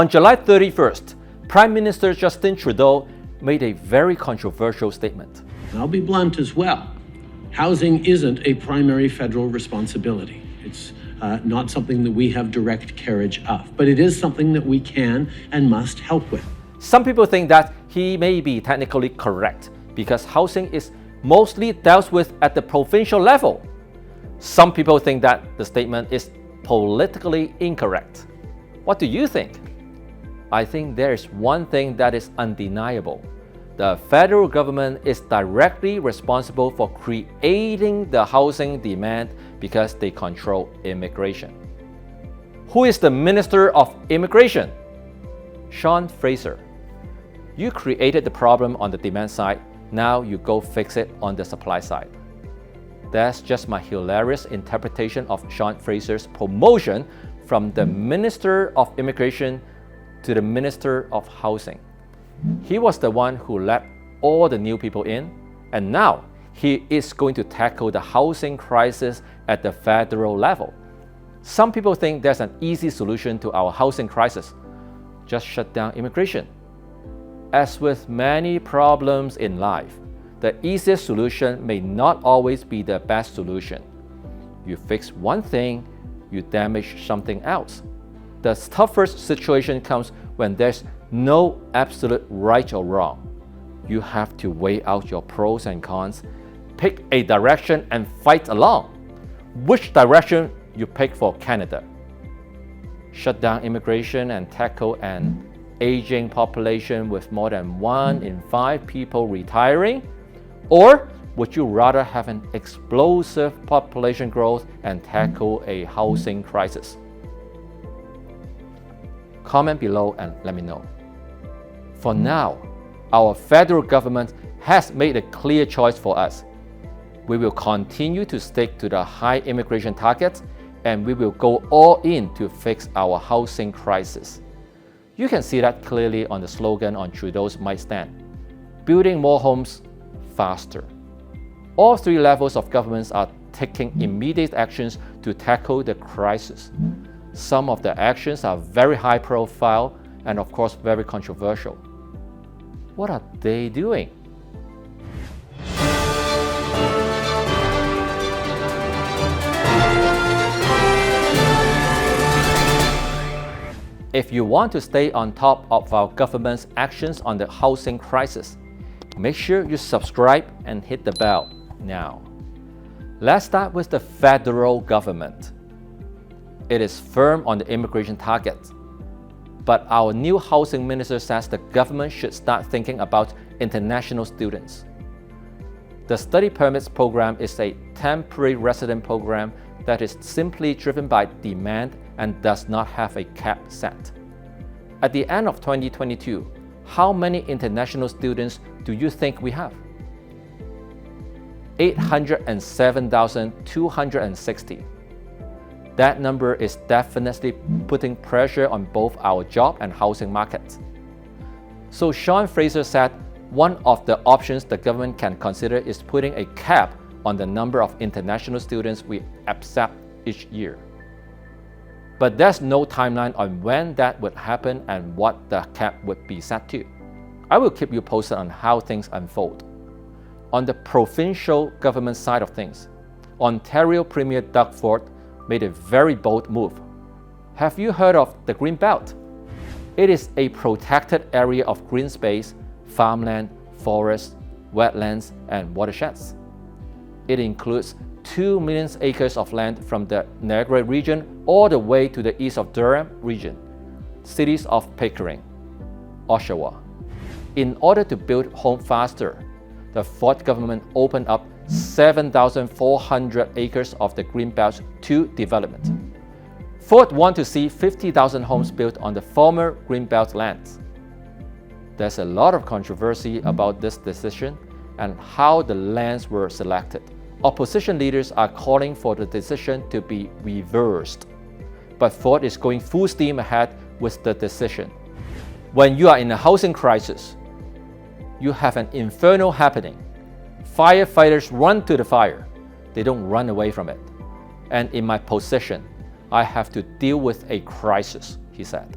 On July 31st, Prime Minister Justin Trudeau made a very controversial statement. I'll be blunt as well. Housing isn't a primary federal responsibility. It's not something that we have direct carriage of, but it is something that we can and must help with. Some people think that he may be technically correct because housing is mostly dealt with at the provincial level. Some people think that the statement is politically incorrect. What do you think? I think there is one thing that is undeniable. The federal government is directly responsible for creating the housing demand because they control immigration. Who is the Minister of Immigration? Fraser. You created the problem on the demand side, now you go fix it on the supply side. That's just my hilarious interpretation of Fraser's promotion from the Minister of Immigration to the Minister of Housing. He was the one who let all the new people in, and now he is going to tackle the housing crisis at the federal level. Some people think there's an easy solution to our housing crisis. Just shut down immigration. As with many problems in life, the easiest solution may not always be the best solution. You fix one thing, you damage something else. The toughest situation comes when there's no absolute right or wrong. You have to weigh out your pros and cons, pick a direction and fight along. Which direction you pick for Canada? Shut down immigration and tackle an aging population with more than 1 in 5 people retiring? Or would you rather have an explosive population growth and tackle a housing crisis? Comment below and let me know. For now, our federal government has made a clear choice for us. We will continue to stick to the high immigration targets and we will go all in to fix our housing crisis. You can see that clearly on the slogan on Trudeau's mic stand, building more homes faster. All 3 levels of governments are taking immediate actions to tackle the crisis. Some of the actions are very high profile and of course very controversial. What are they doing? If you want to stay on top of our government's actions on the housing crisis, make sure you subscribe and hit the bell now. Let's start with the federal government. It is firm on the immigration target, but our new housing minister says the government should start thinking about international students. The study permits program is a temporary resident program that is simply driven by demand and does not have a cap set. At the end of 2022, how many international students do you think we have? 807,260. That number is definitely putting pressure on both our job and housing markets. So Fraser said one of the options the government can consider is putting a cap on the number of international students we accept each year. But there's no timeline on when that would happen and what the cap would be set to. I will keep you posted on how things unfold. On the provincial government side of things, Ontario Premier Doug Ford made a very bold move. Have you heard of the Green Belt? It is a protected area of green space, farmland, forests, wetlands, and watersheds. It includes 2 million acres of land from the Niagara region all the way to the east of Durham region, cities of Pickering, Oshawa. In order to build homes faster, the Ford government opened up 7,400 acres of the Greenbelt to development. Ford wants to see 50,000 homes built on the former Greenbelt lands. There's a lot of controversy about this decision and how the lands were selected. Opposition leaders are calling for the decision to be reversed. But Ford is going full steam ahead with the decision. When you are in a housing crisis, you have an inferno happening. Firefighters run to the fire. They don't run away from it. And in my position, I have to deal with a crisis, he said.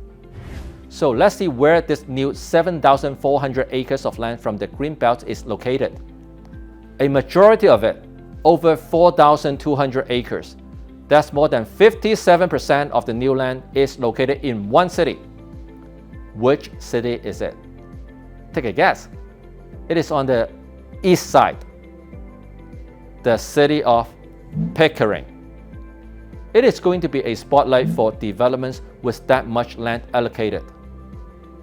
So let's see where this new 7,400 acres of land from the Greenbelt is located. A majority of it, over 4,200 acres, that's more than 57% of the new land, is located in one city. Which city is it? Take a guess. It is on the east side, the city of Pickering. It is going to be a spotlight for developments with that much land allocated.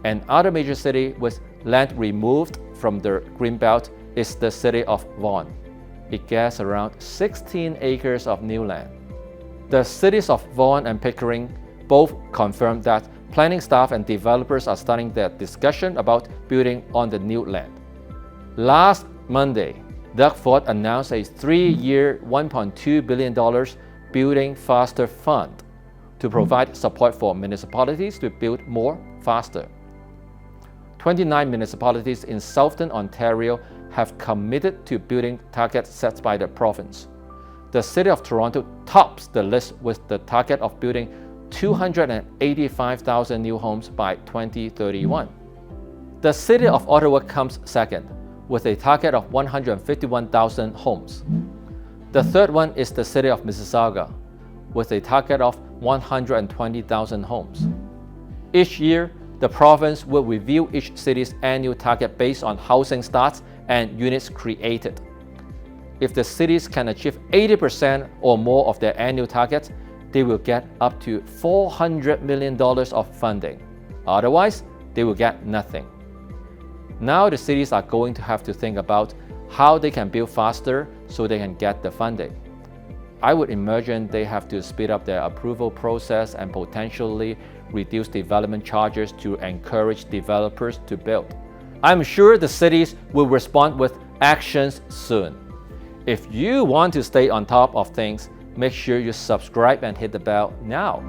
An other major city with land removed from the Greenbelt is the city of Vaughan. It gets around 16 acres of new land. The cities of Vaughan and Pickering both confirmed that planning staff and developers are starting their discussion about building on the new land. Last Monday, Doug Ford announced a 3-year, $1.2 billion Building Faster Fund to provide support for municipalities to build more faster. 29 municipalities in southern Ontario have committed to building targets set by the province. The City of Toronto tops the list with the target of building 285,000 new homes by 2031. The City of Ottawa comes second, with a target of 151,000 homes. The third one is the City of Mississauga, with a target of 120,000 homes. Each year, the province will review each city's annual target based on housing starts and units created. If the cities can achieve 80% or more of their annual targets, they will get up to $400 million of funding. Otherwise, they will get nothing. Now the cities are going to have to think about how they can build faster so they can get the funding. I would imagine they have to speed up their approval process and potentially reduce development charges to encourage developers to build. I'm sure the cities will respond with actions soon. If you want to stay on top of things, make sure you subscribe and hit the bell now.